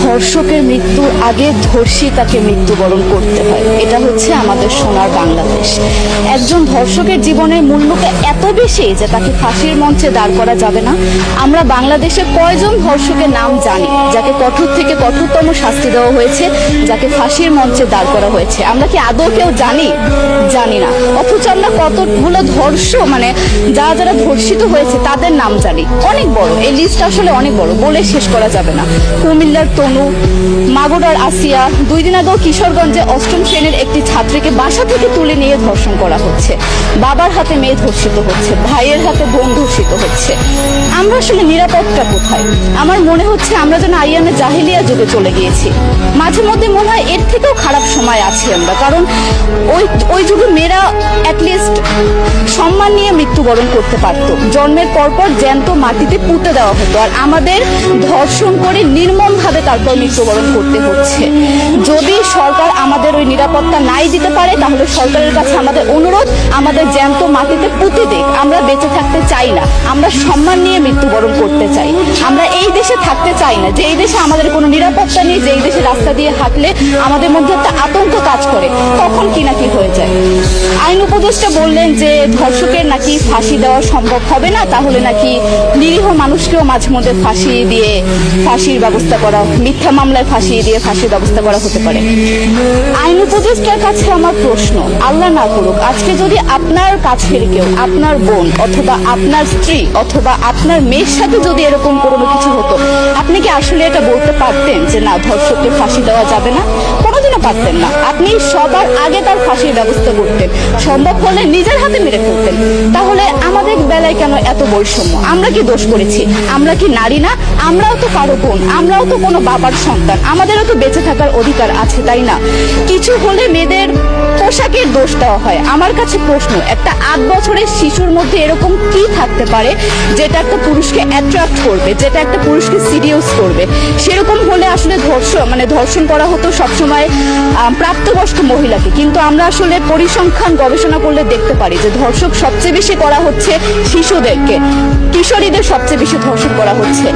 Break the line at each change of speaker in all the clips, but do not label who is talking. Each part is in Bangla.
ধর্ষকের মৃত্যুর আগে ধর্ষী তাকে মৃত্যুবরণ করতে হয়। এটা হচ্ছে আমাদের সোনার বাংলাদেশ। একজন ধর্ষকের জীবনের মূল্যটা এত বেশি যে তাকে ফাঁসির মঞ্চে দাঁড় করা যাবে না। আমরা বাংলাদেশে কয়জন ধর্ষকের নাম জানি যাকে কঠোর থেকে কঠোরতম শাস্তি দেওয়া হয়েছে, যাকে ফাঁসির মঞ্চে দাঁড় করা হয়েছে? আমরা কি আদৌ কেউ জানি? জানি না। অথচ আমরা কতগুলো যারা যারা ধর্ষিত হয়েছে তাদের নাম জানি। অনেক বড় এই লিস্ট, আসলে অনেক বড়, বলে শেষ করা যাবে না। কুমিল্লার তনু, মাগুরার আসিয়া, 2 দিন আগেও কিশোরগঞ্জে 8ম শ্রেণীর একটি ছাত্রীকে বাসা থেকে তুলে নিয়ে ধর্ষণ করা হচ্ছে। বাবার হাতে মেয়ে ধর্ষিত হচ্ছে, ভাইয়ের হাতে বোন ধর্ষিত হচ্ছে। আমরা আসলে নিরাপত্তা কোথায়? আমার মনে হচ্ছে আমরা যেন আইয়ামে জাহিলিয়া যুগে চলে গিয়েছি। মাঝে মধ্যে মনে হয় এর থেকেও খারাপ সময় আছি আমরা, কারণ ওই যুগে মেয়েরা অ্যাটলিস্ট সম্মান নিয়ে মৃত্যুবরণ করতে পারতো। জন্মের পরপর জ্যান্ত মাটিতে পুঁতে দেওয়া হতো, আর আমাদের ধর্ষণ করে নির্মমভাবে তারপর মৃত্যুবরণ করতে হচ্ছে। যদি সরকার আমাদের ওই নিরাপত্তা নাই দিতে পারে, তাহলে সরকারের কাছে আমাদের অনুরোধ, আমাদের জ্যান্ত মাটিতে পুঁতে দিক। আমরা বেঁচে থাকতে চাই না, আমরা সম্মান নিয়ে মৃত্যুবরণ করতে চাই। আমরা এই দেশে থাকতে চাই না যে এই দেশে আমাদের কোনো নিরাপত্তা নেই, যে এই দেশে রাস্তা দিয়ে হাঁটলে আমাদের মধ্যে একটা আতঙ্ক কাজ করে, তখন কি না কি হয়ে যায়। আইন উপদেষ্টা বললেন যে ধর্ষকের নাকি ফাঁসি দেওয়া সম্ভব হবে না, তাহলে নাকি নিরীহ মানুষকেও মাঝে মধ্যে ফাঁসির ব্যবস্থা করা, মিথ্যা মামলায় ফাঁসিয়ে দিয়ে ফাঁসির ব্যবস্থা করা হতে পারে। আইন উপদেষ্টার কাছে আমার প্রশ্ন, আল্লাহ না করুক আজকে যদি আপনার কাছের কেউ, আপনার বোন অথবা আপনার স্ত্রী অথবা আপনার মেয়ের সাথে যদি এরকম কোনো কিছু হতো, আপনি কি আসলে এটা বলতে পারতেন যে না, ধর্ষককে ফাঁসি দেওয়া যাবে না? কোনোদিনও পারতেন না। আপনি সবার আগে তার ফাঁসির ব্যবস্থা করতেন, সম্ভব হলে নিজের হাতে মেরে ফেলতেন। তাহলে আমাদের বেলায় কেন এত বৈষম্য? আমরা কি দোষ করেছি? আমরা কি নারী না? আমরাও তো কারো বোন, আমরাও তো কোনো বাবার সন্তান, আমাদেরও তো বেঁচে থাকার অধিকার আছে, তাই না? কিছু হলে মেয়েদের পোশাকের দোষ দেওয়া হয়। আমার কাছে প্রশ্ন, একটা 8 বছরের শিশুর মধ্যে এরকম কি থাকতে পারে যেটা একটা পুরুষকে অ্যাট্রাক্ট করবে, যেটা একটা পুরুষকে সিরিয়াস করবে? সেরকম হলে আসলে ধর্ষণ করা হতো সবসময় প্রাপ্তবয়স্ক মহিলাকে। কিন্তু আমরা আসলে পরিসংখ্যান গবেষণা করলে দেখতে পারি যে ধর্ষক সবচেয়ে বেশি করা হচ্ছে শিশুদেরকে, কিশোরীদের সবচেয়ে বেশি ধর্ষণ করা হচ্ছে।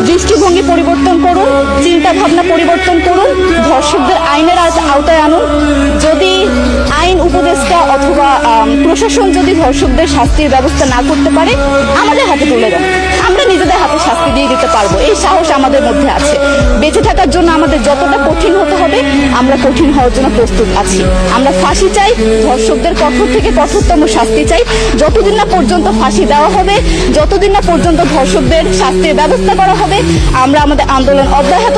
দৃষ্টিভঙ্গি পরিবর্তন করুন, চিন্তা ভাবনা পরিবর্তন করুন, ধর্ষকদের আইনের আওতায় আনুন। যদি আইন উপদেষ্টা অথবা প্রশাসন যদি ধর্ষকদের শাস্তির ব্যবস্থা না করতে পারে, আমাদের হাতে তুলে দেন, আমরা নিজেদের হাতে শাস্তি দিয়ে দিতে পারবো। এই সাহস আমাদের মধ্যে আছে। বেঁচে থাকার জন্য আমাদের যতটা কঠিন হতে হবে, আমরা কঠিন হওয়ার জন্য প্রস্তুত আছি। আমরা ফাঁসি চাই, ধর্ষকদের কঠোর থেকে কঠোরতম শাস্তি চাই। যতদিন না পর্যন্ত ফাঁসি দেওয়া হবে, যতদিন না পর্যন্ত ধর্ষকদের শাস্তির ব্যবস্থা করা হবে, আমরা আমাদের আন্দোলন অব্যাহত